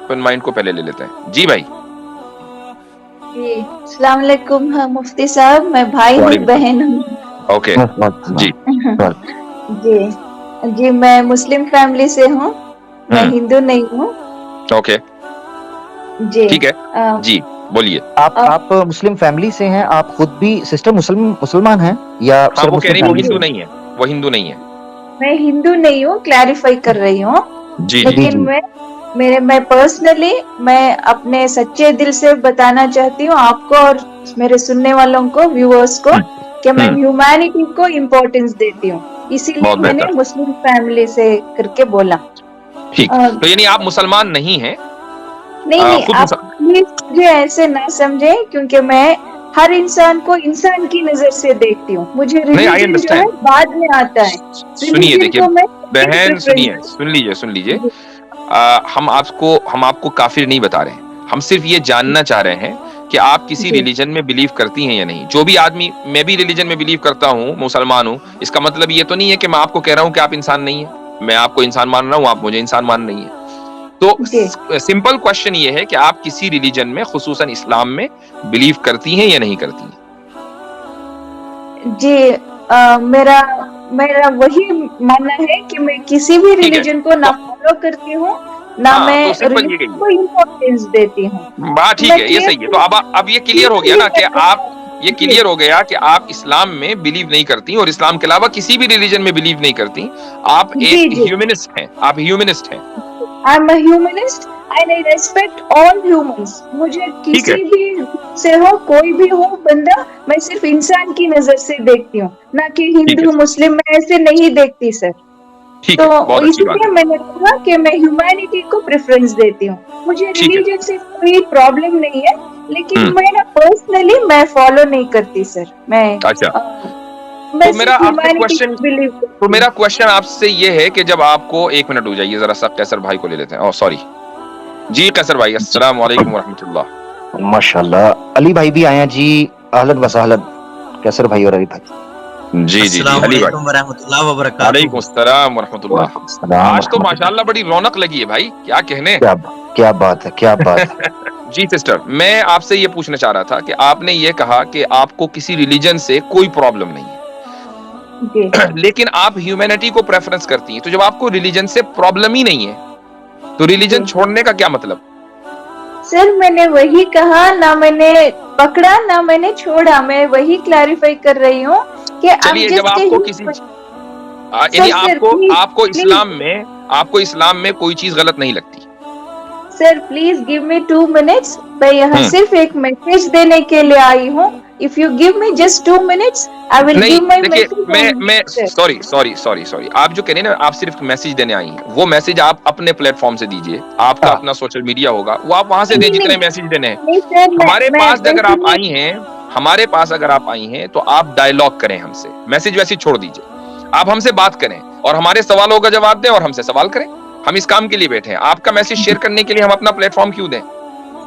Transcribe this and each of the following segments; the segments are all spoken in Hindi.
ओपन माइंड को पहले ले लेते हैं। जी भाई। जी अस्सलाम वालेकुम मुफ्ती साहब, मैं भाई हूँ बहन हूँ। ओके जी जी जी, मैं मुस्लिम फैमिली से हूँ, मैं हिंदू नहीं हूँ। ओके जी ठीक है जी बोलिए। आप मुस्लिम फैमिली से हैं, आप खुद भी सिस्टर मुसलमान हैं या हाँ, सिर्फ वो कह मुस्लिम रही वो फैमिली हिंदू से? नहीं है, वो हिंदू नहीं है। मैं हिंदू नहीं हूँ, क्लैरिफाई कर रही हूँ। जी जी लेकिन मैं पर्सनली मैं अपने सच्चे दिल से बताना चाहती हूँ आपको और मेरे सुनने वालों को, व्यूअर्स को, कि मैं ह्यूमैनिटी को इम्पोर्टेंस देती हूँ, इसीलिए बहुत मैंने बेहतर। मुस्लिम फैमिली से करके बोला। ठीक, तो यानी आप मुसलमान नहीं हैं? नहीं खुद आप प्लीज मुझे ऐसे ना समझे, क्योंकि मैं हर इंसान को इंसान की नजर से देखती हूँ। मुझे नहीं, I रिलीजन जो है understand। बाद में आता है। सुनिए, देखिए बहन, सुनिए, प्रेफरेंस। सुन लीजिए। हम आपको काफिर नहीं बता रहे हैं, हम सिर्फ ये जानना चाह रहे हैं कि आप किसी जी रिलीजन में बिलीव करती हैं या नहीं। जो भी आदमी, मैं भी रिलीजन में बिलीव करता हूँ, मुसलमान हूँ, इसका मतलब ये तो नहीं है कि मैं आपको कह रहा हूँ कि आप इंसान नहीं है। मैं आपको इंसान मान रहा हूँ, आप मुझे इंसान मान नहीं है। तो जी सिंपल क्वेश्चन ये है कि आप किसी रिलीजन में, खुसूसन इस्लाम में बिलीव करती हैं या नहीं करती हैं? जी मेरा मेरा वही मानना है कि मैं किसी भी रिलीजन को ना फॉलो करती हूँ, ना हाँ, मैं तो सिंपल ये रिलीजन को इम्पोर्टेंस देती हूँ। बात ठीक है, ये सही है। तो अब ये क्लियर हो गया ना कि आप, ये क्लियर हो गया कि आप इस्लाम में बिलीव नहीं करती और इस्लाम के अलावा किसी भी रिलीजन में बिलीव नहीं करती। आप जी एक जी, ह्यूमनिस्ट हैं, आप ह्यूमनिस्ट हैं। I am a humanist and I respect all humans. मुझे ठीक है, किसी भी से हो, कोई भी हो बंदा, मैं सिर्फ इंसान की नजर से देखती हूँ, ना कि ठीक है, हिंदू मुस्लिम, मैं ऐसे नहीं देखती सर। ठीक तो है, बहुत अच्छी बात इसलिए है। मैंने कहा कि मैं ह्यूमैनिटी को प्रेफरेंस देती हूँ। मुझे ठीक है, रिलीजन से कोई प्रॉब्लम नहीं है, लेकिन हम्म, मैं पर्सनली मैं फॉलो नहीं करती सर। अच्छा। मैं तो मेरा सिर्फ आपसे ह्यूमैनिटी क्वेश्चन, को बिलीव तो करती हूँ। मेरा क्वेश्चन आपसे ये है कि जब आपको, एक मिनट हो जाइए जरा सा, कैसर भाई को ले लेते हैं। ओह सॉरी जी, कैसर भाई, अस्सलाम वालेकुम वरहमतुल्लाह। माशाल्लाह, अली भाई भी आए हैं जी। अहलन व सहलन कैसर भाई और अली भाई। जी जी जी, अली भाई, अस्सलामुअलैकुम वरहमतुल्लाह वबरकातुहू। वालेकुम अस्सलाम वरहमतुल्लाह। आज तो माशाल्लाह बड़ी रौनक लगी है भाई, क्या कहने। क्या बात है, क्या बात है। जी सिस्टर, मैं आपसे ये पूछना चाह रहा था कि आपने ये कहा कि आपको किसी रिलीजन से कोई प्रॉब्लम नहीं जी है लेकिन आप ह्यूमैनिटी को प्रेफरेंस करती हैं। तो जब आपको रिलीजन से प्रॉब्लम ही नहीं है तो रिलीजन जी छोड़ने का क्या मतलब? सर, मैंने वही कहा, ना मैंने पकड़ा ना मैंने छोड़ा, मैं वही क्लैरिफाई कर रही हूँ कि आई एम चलिए, जब जस्ट आपको किसी, यानी सर सर आपको प्लीज आपको प्लीज आपको इस्लाम में कोई चीज गलत नहीं लगती? Sir please give me 2 minutes. मैं यहाँ सिर्फ एक मैसेज देने के लिए आई हूँ। If you give me just 2 minutes, I will नहीं, गिव माय देखिए, मैसेज। मैं सॉरी, आप जो कह रहे हैं ना, आप सिर्फ मैसेज देने आई हैं, वो मैसेज आप अपने प्लेटफॉर्म से दीजिए। आपका अपना सोशल मीडिया होगा, वो आप वहां से दें नहीं जितने नहीं मैसेज देने हैं। नहीं सर, हमारे मैं पास अगर आप वैसे आई हैं, हमारे पास अगर आप आई हैं तो आप डायलॉग करें हमसे, मैसेज वैसे छोड़ दीजिए। आप हमसे बात करें और हमारे सवालों का जवाब दें और हमसे सवाल करें। हम इस काम के लिए बैठे हैं, आपका मैसेज शेयर करने के लिए हम अपना प्लेटफॉर्म क्यों दें?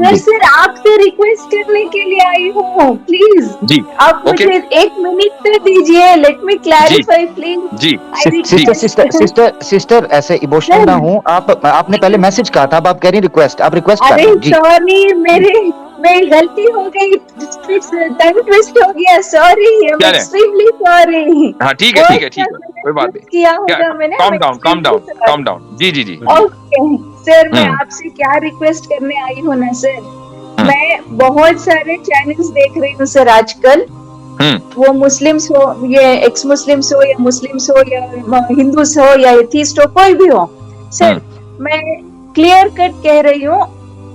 सर आपसे रिक्वेस्ट करने के लिए आई हूँ, प्लीज जी, आप ओके, मुझे 1 मिनट तो दीजिए। लेट मी जी क्लैरिफाई प्लीज। जी सिस्टर ऐसे इमोशनल ना हो आप। आपने पहले मैसेज कहा था, अब आप कह रही रिक्वेस्ट, आप रिक्वेस्ट कर अरे रहे हैं जी। सॉरी, मेरी गलती हो गई, टंग ट्विस्ट हो गया, सॉरी, आई एम क्या है? Extremely sorry. हाँ ठीक है, ठीक है, ठीक है, कोई बात नहीं। किया क्या, होगा मैंने, calm down, calm down, calm down। जी जी जी जी। ओके सर, मैं हम्म आपसे क्या रिक्वेस्ट करने आई हूँ ना सर, मैं बहुत सारे चैनल्स देख रही हूँ सर आजकल। वो मुस्लिम्स हो, ये एक्स मुस्लिम्स हो, या मुस्लिम्स हो, या हिंदूस हो, या एथीस्ट हो, कोई भी हो सर, मैं क्लियर कट कह रही हूँ,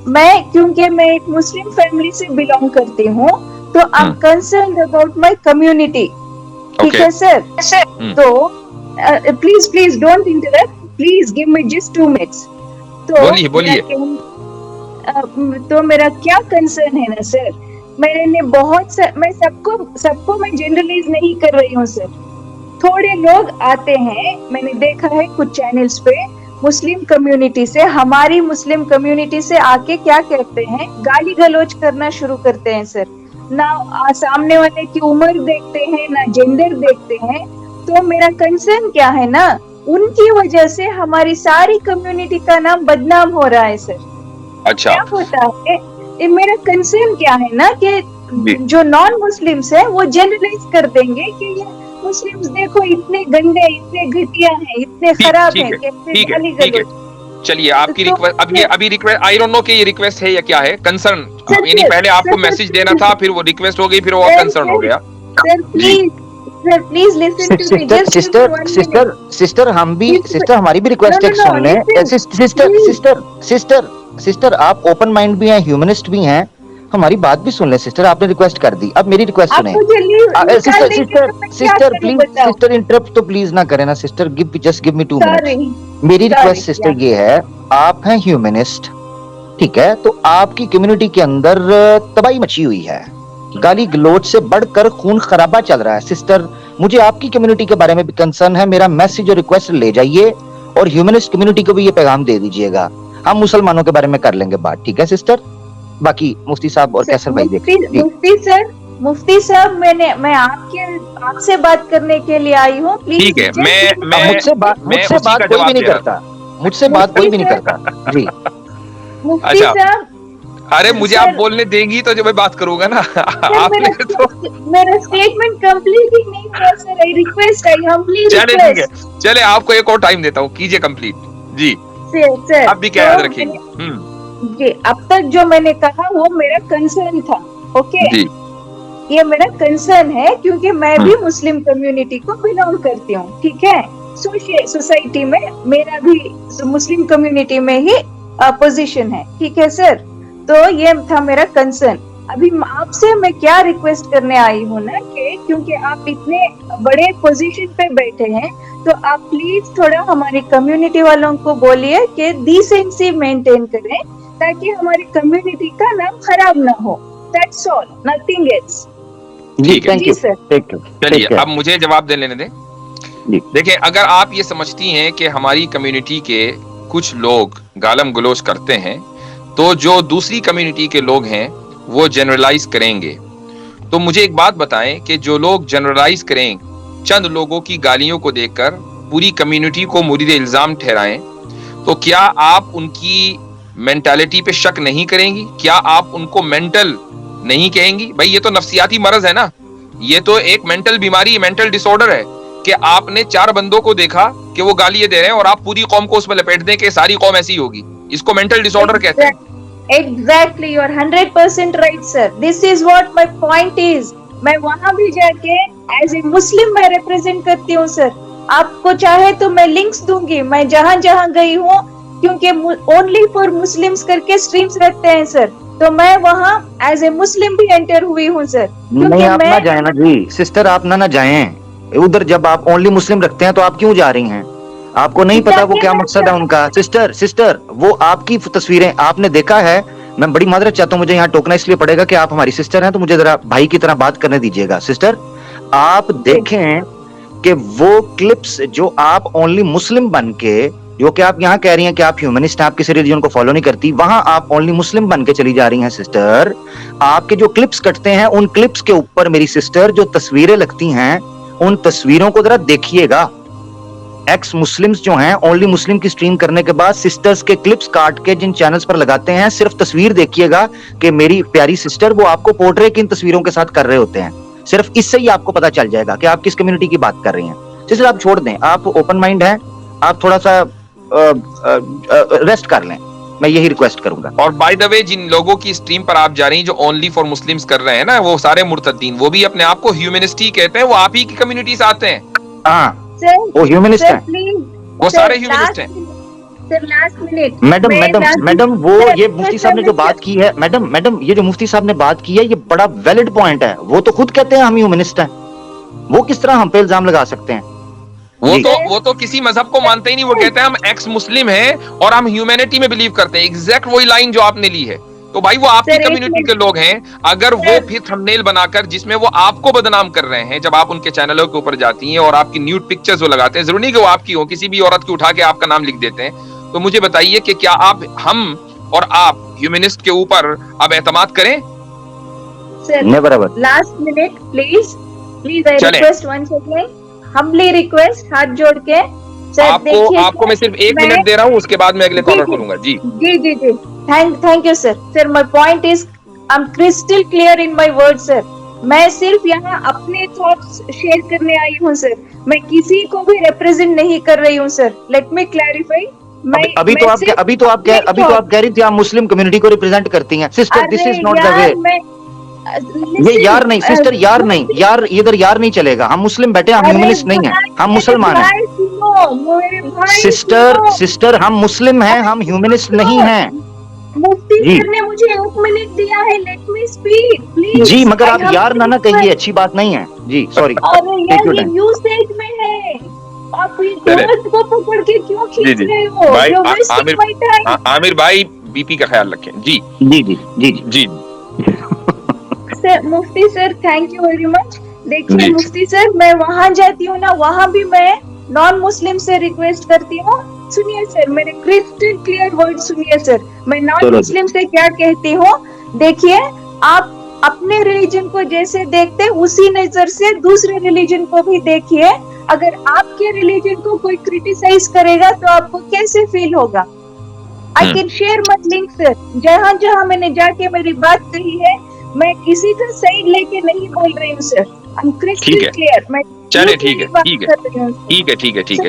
मैं क्योंकि मैं एक मुस्लिम फैमिली से बिलोंग करती हूँ, तो I am concerned about my community. ठीक है सर? तो please please don't interrupt, please give me just 2 minutes. तो बोलिए। तो मेरा क्या कंसर्न है ना सर, मैंने मैं सबको मैं जनरलाइज नहीं कर रही हूँ सर। थोड़े लोग आते हैं, मैंने देखा है कुछ चैनल्स पे, मुस्लिम कम्युनिटी से, हमारी मुस्लिम कम्युनिटी से आके क्या कहते हैं, गाली गलौज करना शुरू करते हैं सर। ना सामने वाले की उम्र देखते हैं, ना जेंडर देखते हैं। तो मेरा कंसर्न क्या है ना, उनकी वजह से हमारी सारी कम्युनिटी का नाम बदनाम हो रहा है सर। अच्छा, क्या होता है, ये मेरा कंसर्न क्या है ना कि जी। जो नॉन मुस्लिम्स है वो जनरलाइज कर देंगे कि ये मुस्लिम्स देखो इतने गंदे, इतने घटिया हैं, इतने खराब हैं, कैसे ठीक है, गाली ठीक है। गलौज। चलिए आपकी तो रिक्वेस्ट, अब ये अभी रिक्वेस्ट, आई डोंट नो कि ये रिक्वेस्ट है या क्या है, कंसर्न, सर यानी पहले आपको सर मैसेज देना था, फिर वो रिक्वेस्ट हो गई, फिर वो सर कंसर्न हो गया। सर जी। Please listen to me, sister just sister one sister minute. Sister हम भी, सिस्टर हमारी भी नो रिक्वेस्ट नो एक नो सुन लें। Listen sister please. Sister sister sister आप ओपन माइंड भी हैं, ह्यूमनिस्ट भी हैं, हमारी बात भी सुन लें। सिस्टर आपने रिक्वेस्ट कर दी, अब मेरी रिक्वेस्ट आप सुने। मुझे निकाल सिस्टर देंगे सिस्टर तो मैं क्या सिस्टर करूं प्लीज, बताओ। सिस्टर इंटरप्ट तो प्लीज ना करें ना sister, just give me 2 sorry minutes. मेरी रिक्वेस्ट सिस्टर ये है, आप हैं ह्यूमनिस्ट, ठीक है, तो आपकी कम्युनिटी के अंदर तबाही मची हुई है, गाली गलोच से बढ़कर खून खराबा चल रहा है। सिस्टर मुझे आपकी कम्युनिटी के बारे में भी कंसर्न है, मेरा मैसेज और रिक्वेस्ट ले जाइए और ह्यूमनिस्ट कम्युनिटी को भी ये पैगाम दे दीजिएगा। हम मुसलमानों के बारे में कर लेंगे बात, ठीक है सिस्टर? बाकी मुफ्ती साहब और कैसर भाई देखिए। मुफ्ती साहब मैं आपसे बात करने के लिए आई हूँ, प्लीज। ठीक है, मैं मुझसे बात कोई भी नहीं करता, मुझसे बात कोई भी नहीं करता जी। मुफ्ती साहब, अरे मुझे आप बोलने देंगी तो जो मैं बात करूंगा ना। आपने तो मेरा स्टेटमेंट कंप्लीट ही नहीं हुआ sir. I request, I humbly चले, ठीक है, रिक्वेस्ट। चले आपको एक और टाइम देता हूँ, कीजिए कंप्लीट जी। सर आप भी क्या याद रखेंगे? जी, अब तक जो मैंने कहा वो मेरा कंसर्न था, ओके जी। ये मेरा कंसर्न है क्योंकि मैं भी मुस्लिम कम्युनिटी को बिलोंग करती हूँ, ठीक है। सोसाइटी में मेरा भी मुस्लिम कम्युनिटी में ही पोजीशन है, ठीक है सर। तो ये था मेरा कंसर्न। अभी आपसे मैं क्या रिक्वेस्ट करने आई हूँ ना कि क्योंकि आप इतने बड़े पोजीशन पे बैठे हैं, तो आप प्लीज थोड़ा हमारी कम्युनिटी वालों को बोलिए कि डिसेंसी मेंटेन करें ताकि हमारी कम्युनिटी का नाम खराब ना हो। That's all, nothing else. ठीक है, थैंक यू सर। चलिए अब मुझे जवाब दे लेने दें। देखिए, अगर आप ये समझती हैं कि हमारी कम्युनिटी के कुछ लोग गालम गलोच करते हैं, तो जो दूसरी कम्युनिटी के लोग हैं वो जनरलाइज करेंगे, तो मुझे एक बात बताएं कि जो लोग जनरलाइज करें, चंद लोगों की गालियों को देखकर पूरी कम्युनिटी को मुरीद इल्जाम ठहराएं, तो क्या आप उनकी मेंटालिटी पे शक नहीं करेंगी? क्या आप उनको मेंटल नहीं कहेंगी? भाई ये तो नफ्सियाती मरज है ना, ये तो एक मेंटल बीमारी, मेंटल डिसऑर्डर है कि आपने 4 बंदों को देखा कि वो गालियां दे रहे हैं और आप पूरी कौम को उसमें लपेट दें कि सारी कौम ऐसी होगी। इसको मेंटल डिसऑर्डर कहते हैं। Exactly, you are 100% right, sir. This is what my point is. मैं वहाँ भी जाके एज ए मुस्लिम मैं रिप्रेजेंट करती हूँ सर। आपको चाहे तो मैं लिंक्स दूंगी, मैं जहाँ जहाँ गई हूँ, क्योंकि ओनली फॉर मुस्लिम्स करके स्ट्रीम्स रखते हैं सर, तो मैं वहाँ एज ए मुस्लिम भी एंटर हुई हूँ सर। नहीं आप ना जाए ना जी सिस्टर, आप ना जाएं उधर। जब आप ओनली मुस्लिम रखते हैं तो आप क्यों जा रही हैं? आपको नहीं पता वो क्या मकसद है उनका? सिस्टर वो आपकी तस्वीरें आपने देखा है। मैं बड़ी माजरत चाहता हूँ, मुझे यहाँ टोकना इसलिए पड़ेगा कि आप हमारी सिस्टर हैं, तो मुझे जरा भाई की तरह बात करने दीजिएगा। सिस्टर आप देखें कि वो क्लिप्स जो आप ओनली मुस्लिम बन के, जो कि आप यहाँ कह रही हैं कि आप ह्यूमनिस्ट हैं, आप किसी रिलीजन को फॉलो नहीं करती, वहां आप ओनली मुस्लिम बन के चली जा रही हैं। सिस्टर आपके जो क्लिप्स कटते हैं, उन क्लिप्स के ऊपर मेरी सिस्टर जो तस्वीरें लगती हैं, उन तस्वीरों को जरा देखिएगा। एक्स मुस्लिम्स जो हैं ओनली मुस्लिम की स्ट्रीम करने के बाद सिस्टर्स के क्लिप्स काट के जिन चैनल्स पर लगाते हैं, सिर्फ तस्वीर देखिएगा कि मेरी प्यारी सिस्टर वो आपको पोर्ट्रे किन तस्वीरों के साथ कर रहे होते हैं। सिर्फ इससे ही आपको पता चल जाएगा कि आप किस कम्युनिटी की बात कर रही हैं। सिस्टर आप छोड़ दें, आप ओपन माइंड हैं, आप थोड़ा सा रेस्ट कर लें, मैं यही रिक्वेस्ट करूंगा। और बाय द वे, जिन लोगों की स्ट्रीम पर आप जा रही हैं जो ओनली फॉर मुस्लिम्स कर रहे हैं ना, वो सारे मुर्तद्दीन, वो भी अपने आप को ह्यूमनिस्ट ही कहते हैं, वो आप ही की कम्युनिटी से आते हैं। हाँ वो ह्यूमनिस्ट हैं, वो सारे ह्यूमनिस्ट हैं। सर लास्ट मिनट मैडम वो ये मुफ्ती साहब ने जो बात की है, मैडम ये जो मुफ्ती साहब ने बात की है, ये बड़ा वैलिड पॉइंट है। वो तो खुद कहते हैं हम ह्यूमनिस्ट हैं, वो किस तरह हम पे इल्जाम लगा सकते हैं? वो तो किसी मजहब को मानते ही नहीं, वो कहते हैं हम एक्स मुस्लिम हैं और हम ह्यूमैनिटी में बिलीव करते हैं। एग्जैक्ट वही लाइन जो आपने ली है। तो भाई वो आपकी कम्युनिटी के लोग हैं, अगर वो फिर थंबनेल बनाकर जिसमें वो आपको बदनाम कर रहे हैं, जब आप उनके चैनलों के ऊपर जाती हैं और आपकी न्यूड पिक्चर्स वो लगाते हैं, जरूरी नहीं कि वो आपकी हो, किसी भी औरत की उठा के आपका नाम लिख देते हैं, तो मुझे बताइए कि क्या हम और आप ह्यूमनिस्ट के ऊपर अब एतमाद करें? बराबर। Last minute please I request once again, humbly request, हाथ जोड़ के। आपको मैं सिर्फ 1 मिनट दे रहा हूँ, उसके बाद मैं अगले कॉलर को लूंगा। जी। Thank you sir. Sir my point is I am crystal clear in my word sir. मैं सिर्फ यहाँ अपने थॉट्स शेयर करने आई हूँ सर, मैं किसी को भी रिप्रेजेंट नहीं कर रही हूँ सर। Let me clarify. अभी तो आप कह रही थी आप मुस्लिम कम्युनिटी को रिप्रेजेंट करती हैं। Sister, this is not the way. ये यार नहीं सिस्टर, यार नहीं, यार इधर यार नहीं चलेगा। हम मुस्लिम बैठे, हम ह्यूमनिस्ट नहीं है, हम मुसलमान हैं। सिस्टर हम मुस्लिम हैं, हम ह्यूमनिस्ट नहीं हैं। मुफ्ती सर ने मुझे 1 मिनट दिया है, लेट मी स्पीक प्लीज। जी मगर आप यार ना कहिए, अच्छी बात नहीं है जी, सॉरी। अरे यार ये यूसेज में है, आप ये वर्ड को पकड़ के क्यों खींच रहे हो? भाई आमिर भाई बीपी का ख्याल रखें। जी जी जी जी जी सर। मुफ्ती sir thank you very much. देखिए मुफ्ती सर, मैं वहां जाती हूँ ना, वहां भी मैं नॉन मुस्लिम से रिक्वेस्ट करती हूँ, सुनिए सर मेरे क्रिस्टल क्लियर वर्ड सुनिए सर। मैं नॉन मुस्लिम से क्या कहती हूँ, देखिए आप अपने रिलीजन को जैसे देखते उसी नजर से दूसरे रिलीजन को भी देखिए। अगर आपके रिलीजन को कोई क्रिटिसाइज करेगा तो आपको कैसे फील होगा? I can share my link sir. जहाँ जहाँ मैंने जाके मेरी बात कही है, मैं किसी का साइड लेके नहीं बोल रही हूँ sir. I am crystal clear. मैं चले ठीक है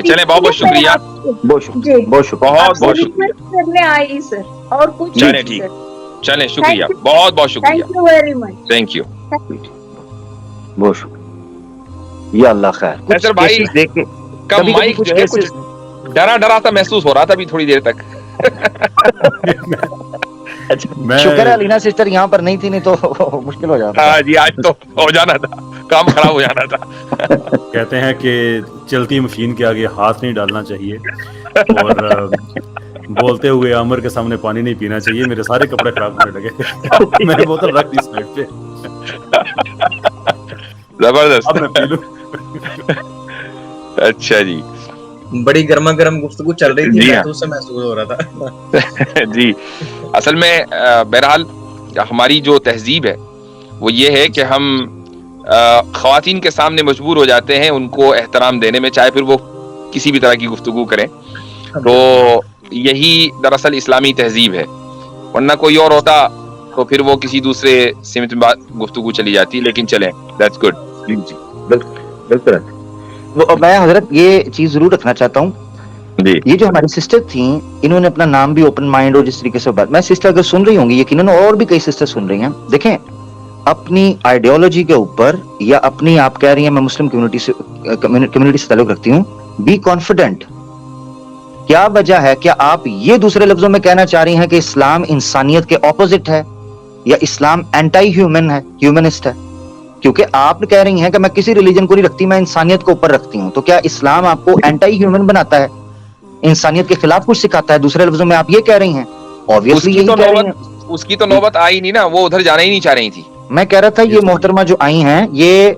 चले, बहुत बहुत शुक्रिया, बहुत शुक्रिया करने आई सर, और कुछ चले ठीक है, चले शुक्रिया, बहुत बहुत शुक्रिया, thank you very much, thank you, बहुत शुक्रिया। या अल्लाह खैर। सर भाई देख के कब माइक जो है कुछ डरा सा महसूस हो रहा था अभी थोड़ी देर तक। शुक्र है अलीना सिस्टर यहाँ पर नहीं थी, नहीं तो मुश्किल हो जाता। हाँ जी, आज तो हो जाना था, काम खराब हो जाना था। कहते हैं कि चलती मशीन के आगे हाथ नहीं डालना चाहिए, और बोलते हुए आमिर के सामने पानी नहीं पीना चाहिए। मेरे सारे कपड़े खराब होने लगे। मैंने बोतल रख दी साइड पे। जबरदस्त। अब मैं पी लूं। अच्छा जी, बड़ी गर्मा गर्म गुफ्तगू चल रही थी, मैं तो उससे महसूस हो रहा था। जी असल में बहरहाल हमारी जो तहजीब है वो ये है कि हम ख्वातीन के सामने मजबूर हो जाते हैं उनको एहतराम देने में, चाहे फिर वो किसी भी तरह की गुफ्तगू करें। तो यही दरअसल इस्लामी तहजीब है, वरना कोई और होता तो फिर वो किसी दूसरे सिमत में गुफ्तगू चली जाती। लेकिन चलें, दैट्स गुड। बिल्कुल। मैं हजरत ये चीज जरूर रखना चाहता हूँ, ये जो हमारी सिस्टर थी, इन्होंने अपना नाम भी ओपन माइंड और जिस तरीके से बात, मैं सिस्टर अगर सुन रही होंगी यकीनन और भी कई सिस्टर सुन रही हैं, देखें अपनी आइडियोलॉजी के ऊपर या अपनी, आप कह रही हैं मैं मुस्लिम कम्युनिटी से ताल्लुक रखती हूँ, बी कॉन्फिडेंट। क्या वजह है, क्या आप ये दूसरे लफ्जों में कहना चाह रही हैं कि इस्लाम इंसानियत के ऑपोजिट है या इस्लाम एंटी ह्यूमन है, ह्यूमनिस्ट है? क्योंकि आप कह रही हैं कि मैं किसी रिलीजन को नहीं रखती, मैं इंसानियत को ऊपर रखती हूं, तो क्या इस्लाम आपको एंटी ह्यूमन बनाता है, इंसानियत के खिलाफ कुछ सिखाता है? दूसरे लफ्जों में आप ये कह रही हैं। ऑब्वियसली उसकी तो नौबत आई नहीं ना, वो उधर जाना ही नहीं चाह रही थी। मैं कह रहा था ये मोहतरमा जो आई हैं, ये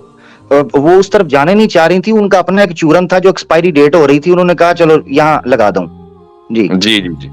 वो उस तरफ जाने नहीं चाह रही थी, उनका अपना एक चूरन था जो एक्सपायरी डेट हो रही थी, उन्होंने कहा चलो यहाँ लगा दूं। जी जी जी जी